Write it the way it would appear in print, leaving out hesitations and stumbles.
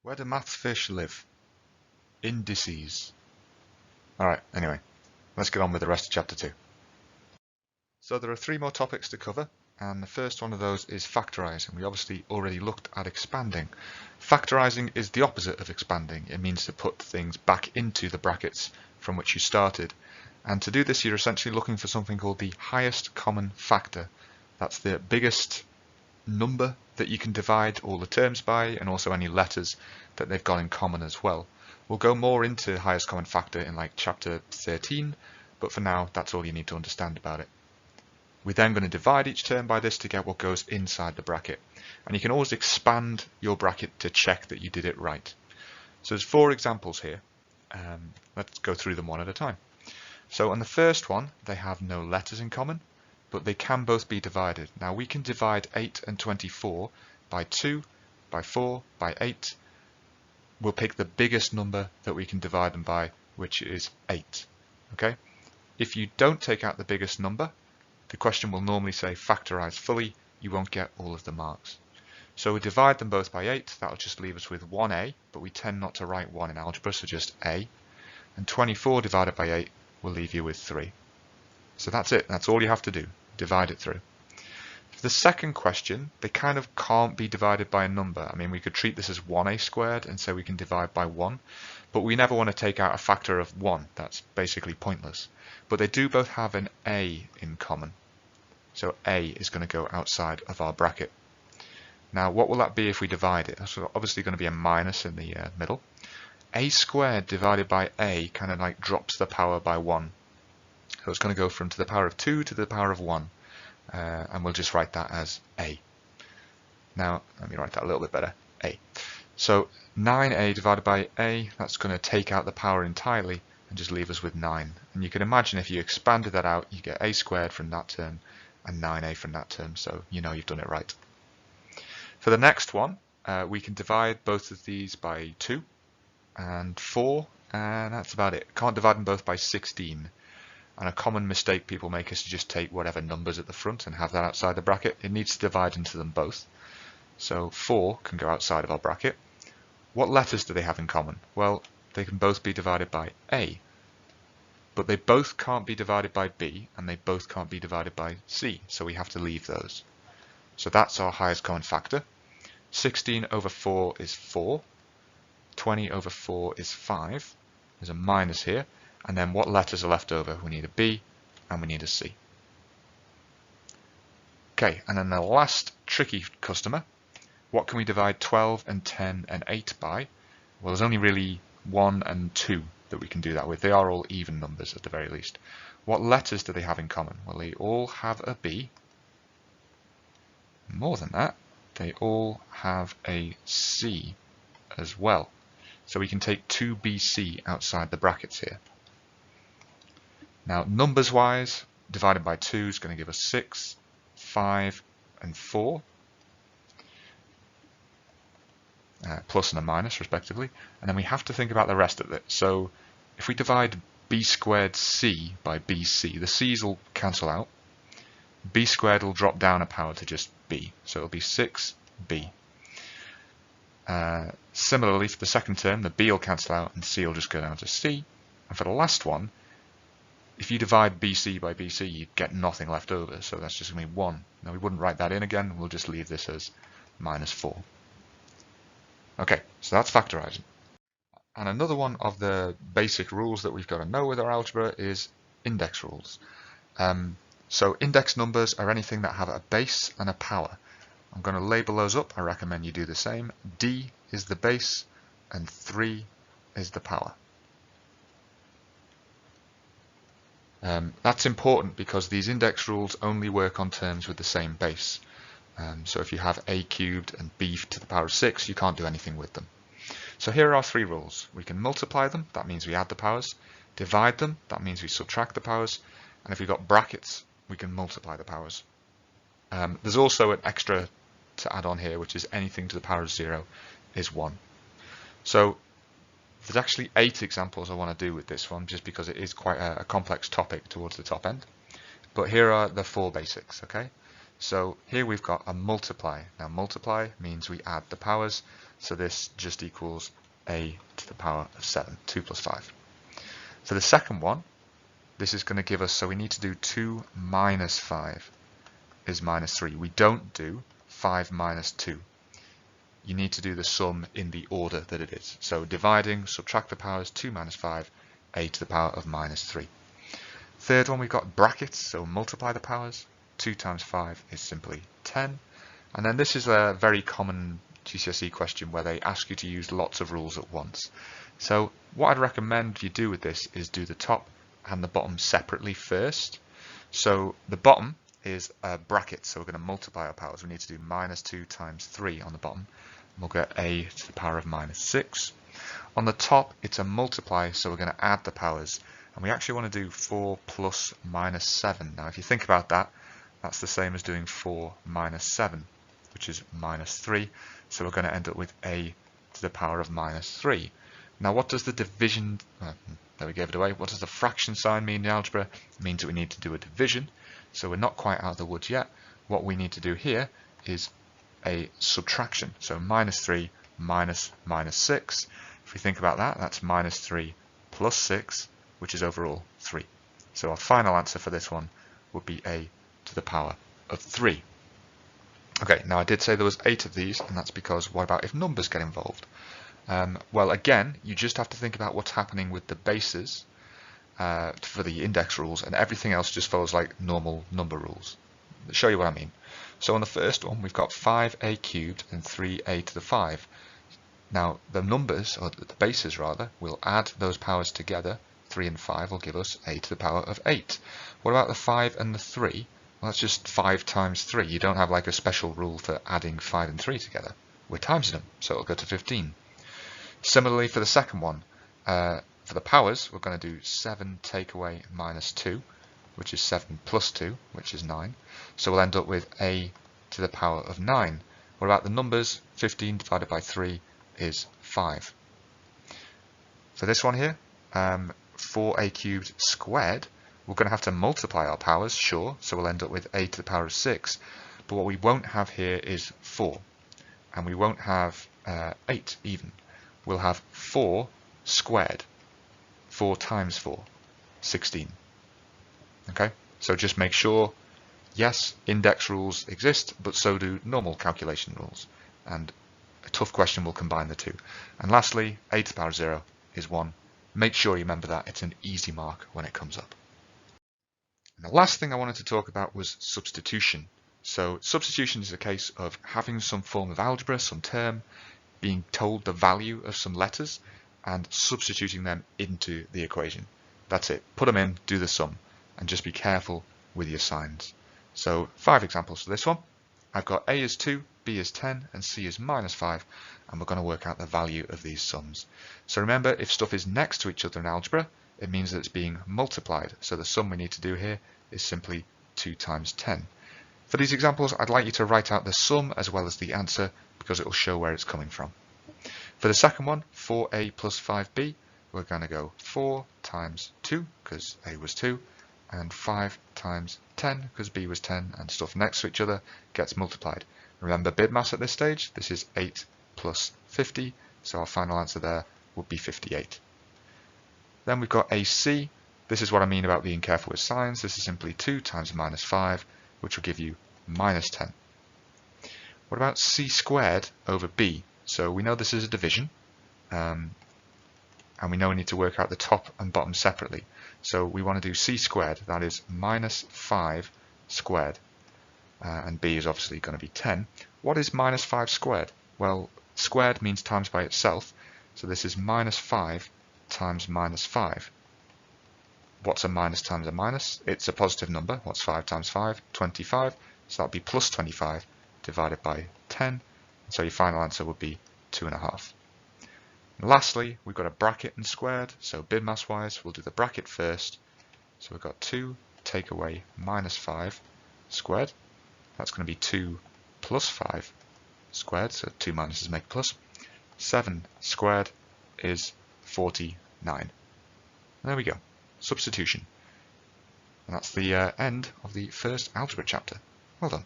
Where do maths fish live? Indices. Alright, anyway, let's get on with the rest of chapter 2. So there are 3 more topics to cover, and the first one of those is factorising. We obviously already looked at expanding. Factorising is the opposite of expanding. It means to put things back into the brackets from which you started. And to do this, you're essentially looking for something called the highest common factor. That's the biggest number that you can divide all the terms by, and also any letters that they've got in common as well. We'll go more into highest common factor in like chapter 13, but for now that's all you need to understand about it. We're then going to divide each term by this to get what goes inside the bracket, and you can always expand your bracket to check that you did it right. So there's 4 examples here. Let's go through them one at a time. So on the first one, they have no letters in common, but they can both be divided. Now we can divide 8 and 24 by 2, by 4, by 8. We'll pick the biggest number that we can divide them by, which is 8. Okay? If you don't take out the biggest number, the question will normally say factorise fully. You won't get all of the marks. So we divide them both by 8. That'll just leave us with 1a, but we tend not to write 1 in algebra, so just a. And 24 divided by 8 will leave you with 3. So that's it. That's all you have to do. Divide it through. For the second question, they kind of can't be divided by a number. I mean, we could treat this as 1a squared and say we can divide by 1, but we never want to take out a factor of 1. That's basically pointless. But they do both have an a in common. So a is going to go outside of our bracket. Now, what will that be if we divide it? That's obviously going to be a minus in the middle. A squared divided by a kind of like drops the power by 1. So it's going to go from to the power of 2 to the power of 1. And we'll just write that as a. Now, let me write that a little bit better. A. So 9a divided by a, that's going to take out the power entirely and just leave us with 9. And you can imagine if you expanded that out, you get a squared from that term and 9a from that term. So you know you've done it right. For the next one, we can divide both of these by 2 and 4, and that's about it. Can't divide them both by 16. And a common mistake people make is to just take whatever numbers at the front and have that outside the bracket. It needs to divide into them both. So 4 can go outside of our bracket. What letters do they have in common? Well, they can both be divided by A, but they both can't be divided by B, and they both can't be divided by C, so we have to leave those. So that's our highest common factor. 16 over 4 is 4. 20 over 4 is 5. There's a minus here. And then what letters are left over? We need a B and we need a C. Okay, and then the last tricky customer. What can we divide 12 and 10 and 8 by? Well, there's only really 1 and 2 that we can do that with. They are all even numbers at the very least. What letters do they have in common? Well, they all have a B. More than that, they all have a C as well. So we can take 2BC outside the brackets here. Now, numbers-wise, divided by 2 is going to give us 6, 5, and 4, plus and a minus, respectively. And then we have to think about the rest of it. So if we divide b squared c by bc, the c's will cancel out. B squared will drop down a power to just b, so it'll be 6b. Similarly, for the second term, the b will cancel out and c will just go down to c. And for the last one, if you divide BC by BC, you get nothing left over, so that's just going to be 1. Now we wouldn't write that in again, we'll just leave this as minus 4. Okay, so that's factorising. And another one of the basic rules that we've got to know with our algebra is index rules. So index numbers are anything that have a base and a power. I'm going to label those up, I recommend you do the same. D is the base and 3 is the power. That's important because these index rules only work on terms with the same base. So if you have a cubed and b to the power of 6, you can't do anything with them. So here are our 3 rules. We can multiply them, that means we add the powers. Divide them, that means we subtract the powers. And if we've got brackets, we can multiply the powers. There's also an extra to add on here, which is anything to the power of 0 is 1. So there's actually 8 examples I want to do with this one, just because it is quite a complex topic towards the top end. But here are the 4 basics, okay? So here we've got a multiply. Now multiply means we add the powers, so this just equals a to the power of 7, 2 plus 5. For the second one, this is going to give us, so we need to do 2 minus 5 is minus 3. We don't do 5 minus 2. You need to do the sum in the order that it is. So dividing, subtract the powers, 2 minus 5, a to the power of minus 3. Third one, we've got brackets, so multiply the powers. 2 times 5 is simply 10. And then this is a very common GCSE question where they ask you to use lots of rules at once. So what I'd recommend you do with this is do the top and the bottom separately first. So the bottom is a bracket, so we're going to multiply our powers. We need to do minus 2 times 3 on the bottom. And we'll get a to the power of minus 6. On the top, it's a multiply, so we're going to add the powers. And we actually want to do 4 plus minus 7. Now if you think about that, that's the same as doing 4 minus 7, which is minus 3. So we're going to end up with a to the power of minus 3. Now what does the division, there we gave it away, what does the fraction sign mean in algebra? It means that we need to do a division. So we're not quite out of the woods yet. What we need to do here is a subtraction. So minus 3 minus minus 6. If we think about that, that's minus 3 plus 6, which is overall 3. So our final answer for this one would be a to the power of 3. Okay, now I did say there was 8 of these, and that's because what about if numbers get involved? Well, again, you just have to think about what's happening with the bases for the index rules, and everything else just follows like normal number rules. I'll show you what I mean. So on the first one, we've got 5a cubed and 3a to the 5. Now the numbers, or the bases rather, we'll add those powers together. 3 and 5 will give us a to the power of 8. What about the 5 and the 3? Well, that's just 5 times 3. You don't have like a special rule for adding 5 and 3 together. We're timesing them, so it'll go to 15. Similarly for the second one, for the powers, we're going to do 7 take away minus 2, which is 7 plus 2, which is 9. So we'll end up with a to the power of 9. What about the numbers? 15 divided by 3 is 5. For this one here, 4a cubed squared, we're going to have to multiply our powers, sure, so we'll end up with a to the power of 6. But what we won't have here is 4, and we won't have 8 even. We'll have 4 squared. 4 times 4, 16. Okay, so just make sure, yes, index rules exist, but so do normal calculation rules. And a tough question will combine the two. And lastly, a to the power of 0 is 1. Make sure you remember that. It's an easy mark when it comes up. And the last thing I wanted to talk about was substitution. So substitution is a case of having some form of algebra, some term, being told the value of some letters, and substituting them into the equation. That's it. Put them in, do the sum, and just be careful with your signs. So 5 examples for this one. I've got a is 2, b is 10, and c is minus 5, and we're going to work out the value of these sums. So remember, if stuff is next to each other in algebra, it means that it's being multiplied. So the sum we need to do here is simply 2 times 10. For these examples, I'd like you to write out the sum as well as the answer, because it will show where it's coming from. For the second one, 4a plus 5b, we're going to go 4 times 2, because a was 2, and 5 times 10, because b was 10, and stuff next to each other gets multiplied. Remember BIDMAS at this stage, this is 8 plus 50, so our final answer there would be 58. Then we've got AC. This is what I mean about being careful with signs. This is simply 2 times minus 5, which will give you minus 10. What about c squared over b? So we know this is a division, and we know we need to work out the top and bottom separately. So we want to do c squared, that is minus 5 squared, and b is obviously going to be 10. What is minus 5 squared? Well, squared means times by itself, so this is minus 5 times minus 5. What's a minus times a minus? It's a positive number. What's 5 times 5? 25. So that would be plus 25 divided by 10. So your final answer would be 2.5. And lastly, we've got a bracket and squared. So BIDMAS wise, we'll do the bracket first. So we've got 2 take away minus 5 squared. That's going to be 2 plus 5 squared. So 2 minuses make a plus. 7 squared is 49. There we go. Substitution. And that's the end of the first algebra chapter. Well done.